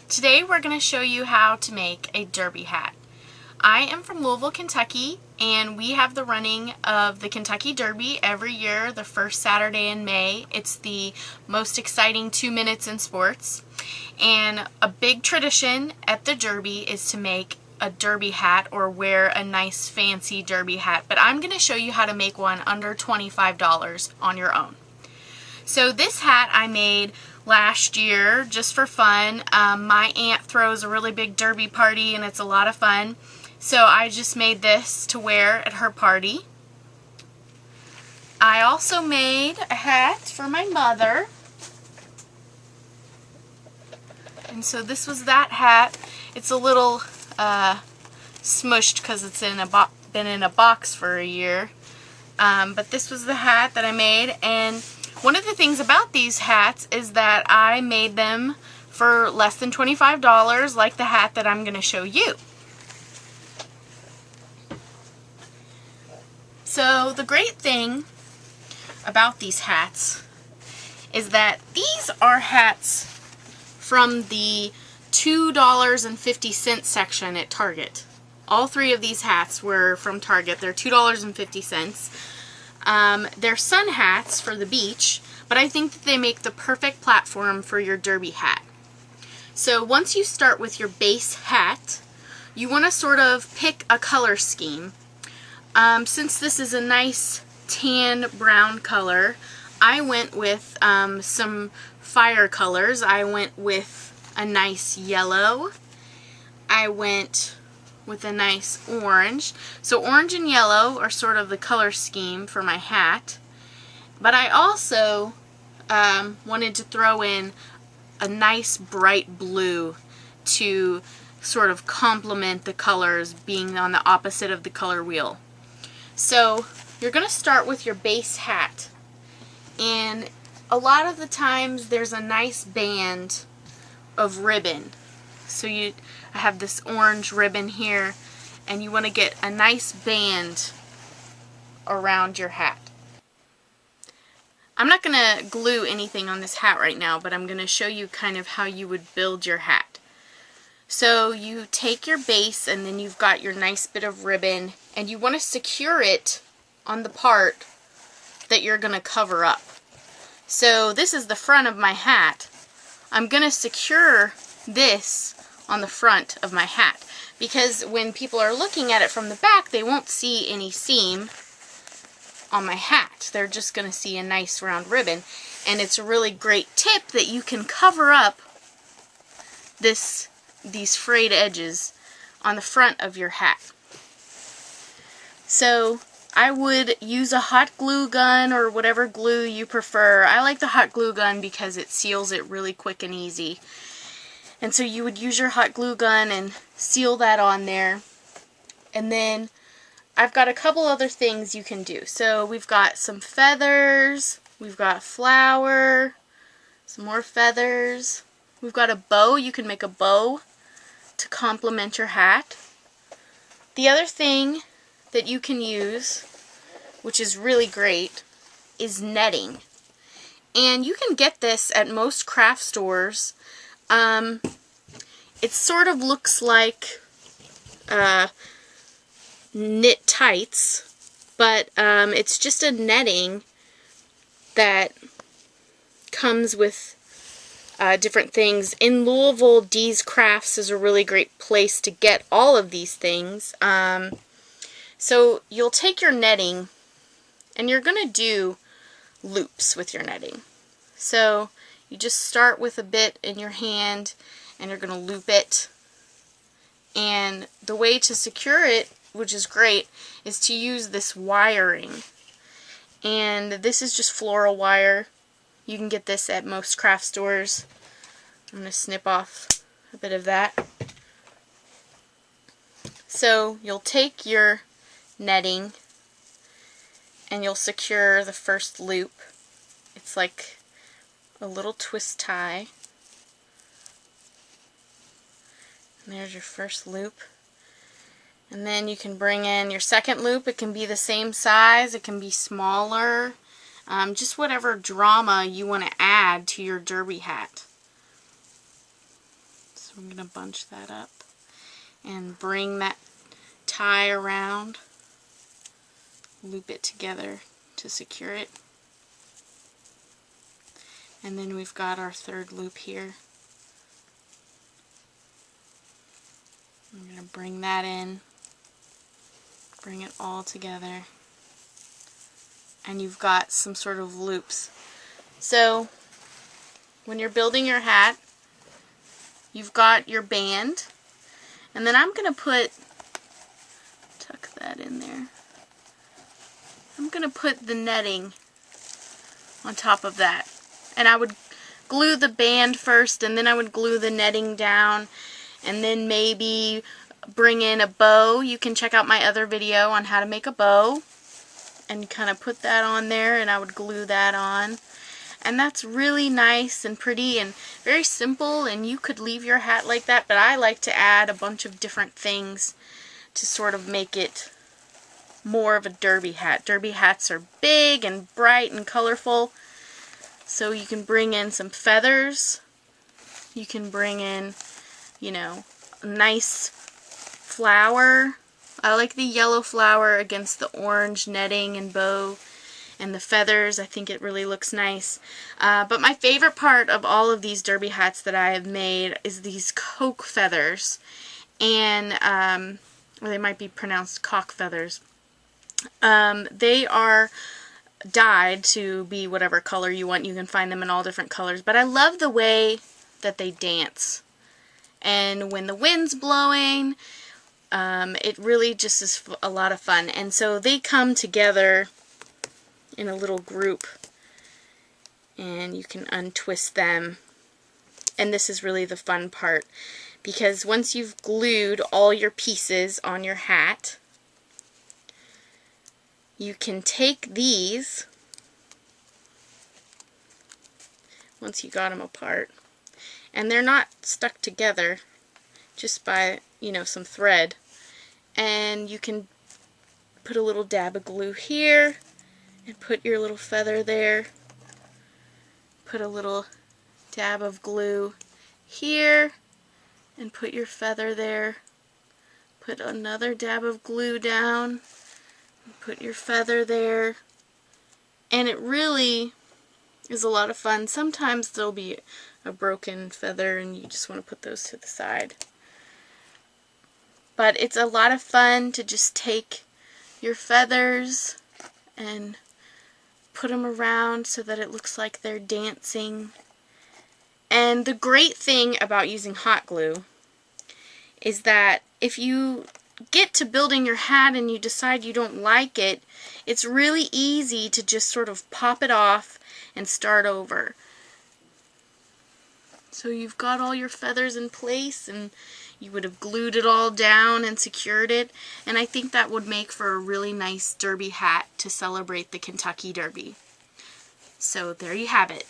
Today we're going to show you how to make a derby hat. I am from Louisville, Kentucky, and we have the running of the Kentucky Derby every year, the first Saturday in May. It's the most exciting 2 minutes in sports. And a big tradition at the Derby is to make a derby hat or wear a nice fancy derby hat. But I'm going to show you how to make one under $25 on your own. So this hat I made last year just for fun. My aunt throws a really big derby party and it's a lot of fun. So I just made this to wear at her party. I also made a hat for my mother. And so this was that hat. It's a little smushed because it's been in a box for a year. But this was the hat that I made, and one of the things about these hats is that I made them for less than $25, like the hat that I'm going to show you. So the great thing about these hats is that these are hats from the $2.50 section at Target. All three of these hats were from Target. They're $2.50. They're sun hats for the beach, but I think that they make the perfect platform for your derby hat. So once you start with your base hat, you want to sort of pick a color scheme. Since this is a nice tan brown color, I went with some fire colors. I went with a nice yellow. I went with a nice orange. So orange and yellow are sort of the color scheme for my hat. But I also wanted to throw in a nice bright blue to sort of complement the colors being on the opposite of the color wheel. So you're going to start with your base hat. And a lot of the times there's a nice band of ribbon. So I have this orange ribbon here, and you want to get a nice band around your hat. I'm not going to glue anything on this hat right now, but I'm going to show you kind of how you would build your hat. So you take your base, and then you've got your nice bit of ribbon, and you want to secure it on the part that you're going to cover up. So this is the front of my hat. I'm going to secure this on the front of my hat, because when people are looking at it from the back, they won't see any seam on my hat. They're just going to see a nice round ribbon, and it's a really great tip that you can cover up these frayed edges on the front of your hat. So I would use a hot glue gun or whatever glue you prefer. I like the hot glue gun because it seals it really quick and easy. And so you would use your hot glue gun and seal that on there. And then I've got a couple other things you can do. So we've got some feathers, we've got flour, some more feathers. We've got a bow. You can make a bow to complement your hat. The other thing that you can use, which is really great, is netting. And you can get this at most craft stores. It sort of looks like knit tights, but it's just a netting that comes with different things. In Louisville, D's Crafts is a really great place to get all of these things. So you'll take your netting and you're going to do loops with your netting. So you just start with a bit in your hand and you're going to loop it. And the way to secure it, which is great, is to use this wiring. And this is just floral wire. You can get this at most craft stores. I'm going to snip off a bit of that. So you'll take your netting and you'll secure the first loop. It's like a little twist tie. And there's your first loop. And then you can bring in your second loop. It can be the same size, it can be smaller. Just whatever drama you want to add to your derby hat. So I'm going to bunch that up and bring that tie around, loop it together to secure it. And then we've got our third loop here. I'm going to bring that in, bring it all together, and you've got some sort of loops. So when you're building your hat, you've got your band, and then I'm going to tuck that in there. I'm going to put the netting on top of that. And I would glue the band first, and then I would glue the netting down, and then maybe bring in a bow. You can check out my other video on how to make a bow, and kind of put that on there, and I would glue that on. And that's really nice and pretty and very simple, and you could leave your hat like that, but I like to add a bunch of different things to sort of make it more of a derby hat. Derby hats are big and bright and colorful, so you can bring in some feathers. You can bring in, you know, a nice flower. I like the yellow flower against the orange netting and bow and the feathers. I think it really looks nice. But my favorite part of all of these derby hats that I have made is these Coque Feathers. And, or they might be pronounced Coque Feathers. They are dyed to be whatever color you want. You can find them in all different colors. But I love the way that they dance. And when the wind's blowing, it really just is a lot of fun. And so they come together in a little group, and you can untwist them. And this is really the fun part, because once you've glued all your pieces on your hat, you can take these, once you got them apart, and they're not stuck together just by, you know, some thread, and you can put a little dab of glue here and put your little feather there, put a little dab of glue here and put your feather there, put another dab of glue down, put your feather there, and it really is a lot of fun. Sometimes there'll be a broken feather and you just want to put those to the side. But it's a lot of fun to just take your feathers and put them around so that it looks like they're dancing. And the great thing about using hot glue is that if you get to building your hat and you decide you don't like it, it's really easy to just sort of pop it off and start over. So you've got all your feathers in place, and you would have glued it all down and secured it, and I think that would make for a really nice derby hat to celebrate the Kentucky Derby. So there you have it.